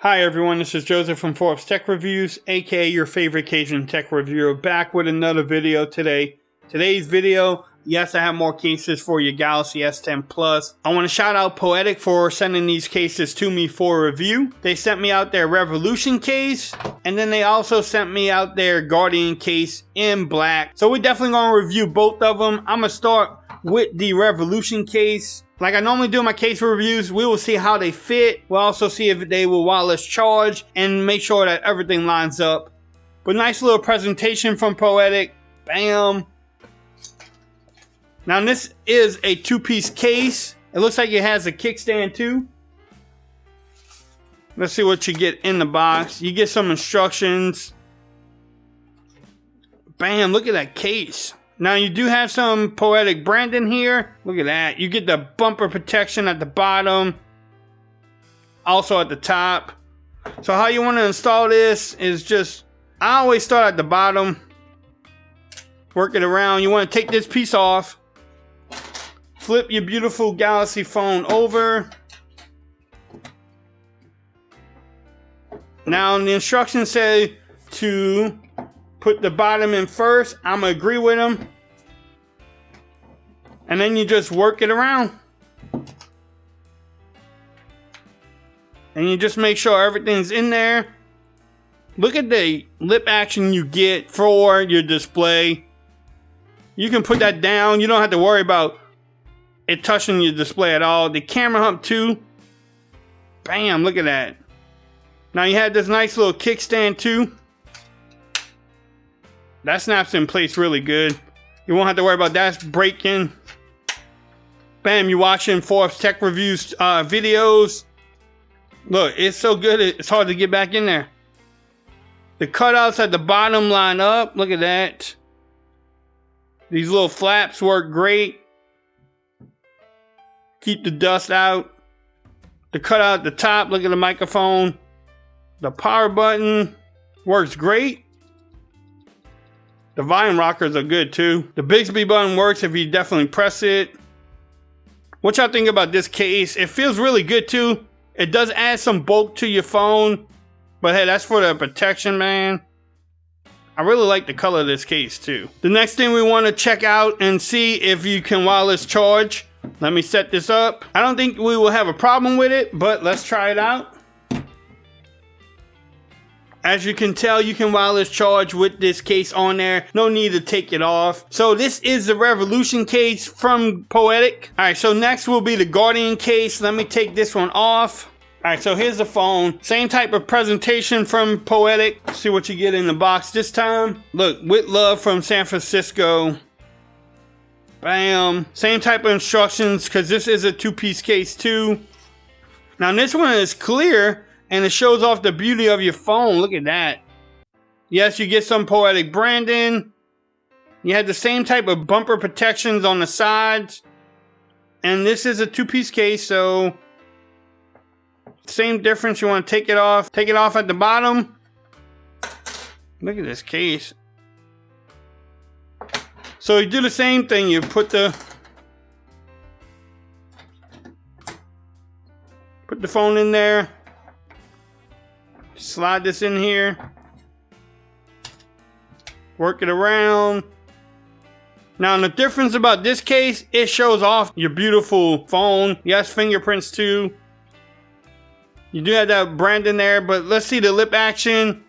Hi everyone, this is Joseph from Forbes Tech Reviews, aka your favorite Cajun tech reviewer, back with another video today. Today's video, yes, I have more cases for your Galaxy S10 Plus. I want to shout out Poetic for sending these cases to me for review. They sent me out their Revolution case, and then they also sent me out their Guardian case in black. So we're definitely going to review both of them. I'm going to start with the Revolution case. Like I normally do in my case reviews, we will see how they fit. We'll also see if they will wireless charge and make sure that everything lines up. But nice little presentation from Poetic. Bam. Now this is a two-piece case. It looks like it has a kickstand too. Let's see what you get in the box. You get some instructions. Bam, look at that case. Now you do have some Poetic branding here. Look at that. You get the bumper protection at the bottom. Also at the top. So how you want to install this is just, I always start at the bottom. Work it around. You want to take this piece off. Flip your beautiful Galaxy phone over. Now the instructions say to put the bottom in first. I'm gonna agree with them. And then you just work it around. And you just make sure everything's in there. Look at the lip action you get for your display. You can put that down. You don't have to worry about it touching your display at all. The camera hump too. Bam, look at that. Now you have this nice little kickstand too. That snaps in place really good. You won't have to worry about that breaking. Bam, you're watching Forbes Tech Reviews videos. Look, it's so good, it's hard to get back in there. The cutouts at the bottom line up. Look at that. These little flaps work great. Keep the dust out. The cutout at the top, look at the microphone. The power button works great. The volume rockers are good too. The Bixby button works if you definitely press it. What y'all think about this case? It feels really good too. It does add some bulk to your phone. But hey, that's for the protection, man. I really like the color of this case too. The next thing we want to check out and see if you can wireless charge. Let me set this up. I don't think we will have a problem with it, but let's try it out. As you can tell, you can wireless charge with this case on there. No need to take it off. So this is the Revolution case from Poetic. All right, so next will be the Guardian case. Let me take this one off. All right, so here's the phone. Same type of presentation from Poetic. Let's see what you get in the box this time. Look, with love from San Francisco. Bam. Same type of instructions because this is a two-piece case too. Now this one is clear. And it shows off the beauty of your phone. Look at that. Yes, you get some Poetic branding. You have the same type of bumper protections on the sides. And this is a two-piece case, so same difference. You want to take it off. Take it off at the bottom. Look at this case. So you do the same thing. You put the phone in there. Slide this in here. Work it around. Now the difference about this case, it shows off your beautiful phone. Yes, fingerprints too. You do have that brand in there, but let's see the lip action.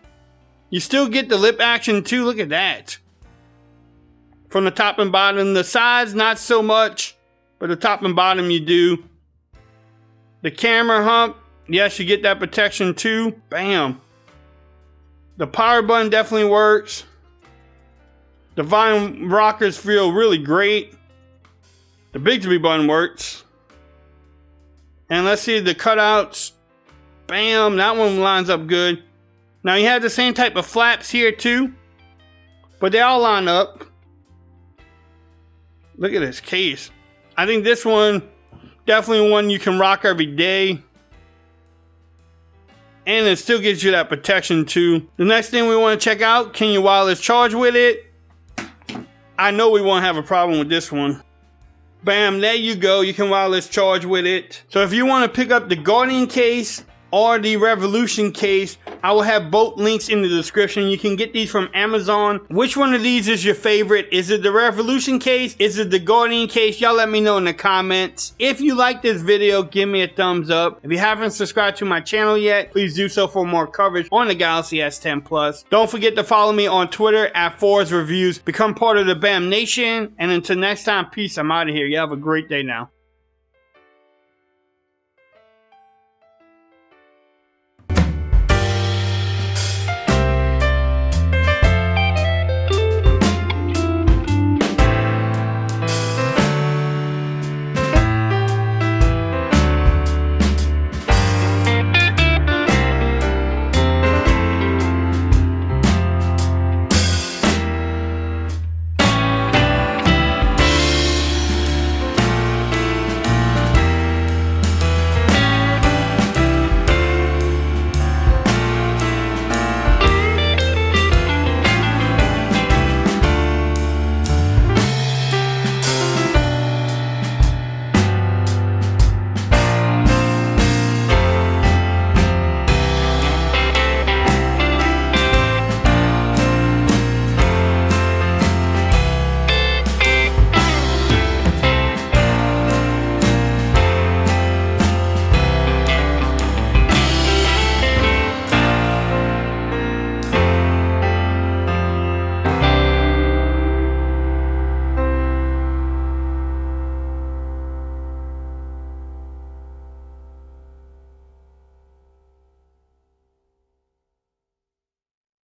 You still get the lip action too. Look at that. From the top and bottom. The sides, not so much. But the top and bottom you do. The camera hump. Yes, you get that protection too. Bam. The power button definitely works. The volume rockers feel really great. The Bixby button works. And let's see the cutouts. Bam, that one lines up good. Now you have the same type of flaps here too. But they all line up. Look at this case. I think this one, definitely one you can rock every day. And it still gives you that protection too. The next thing we want to check out, can you wireless charge with it? I know we won't have a problem with this one. Bam, there you go. You can wireless charge with it. So if you want to pick up the Guardian case, or the Revolution case. I will have both links in the description. You can get these from Amazon. Which one of these is your favorite? Is it the Revolution case? Is it the Guardian case? Y'all let me know in the comments. If you like this video, give me a thumbs up. If you haven't subscribed to my channel yet, please do so for more coverage on the Galaxy S10 Plus. Don't forget to follow me on Twitter at Forrest Reviews. Become part of the BAM Nation. And until next time, peace. I'm out of here. You have a great day now.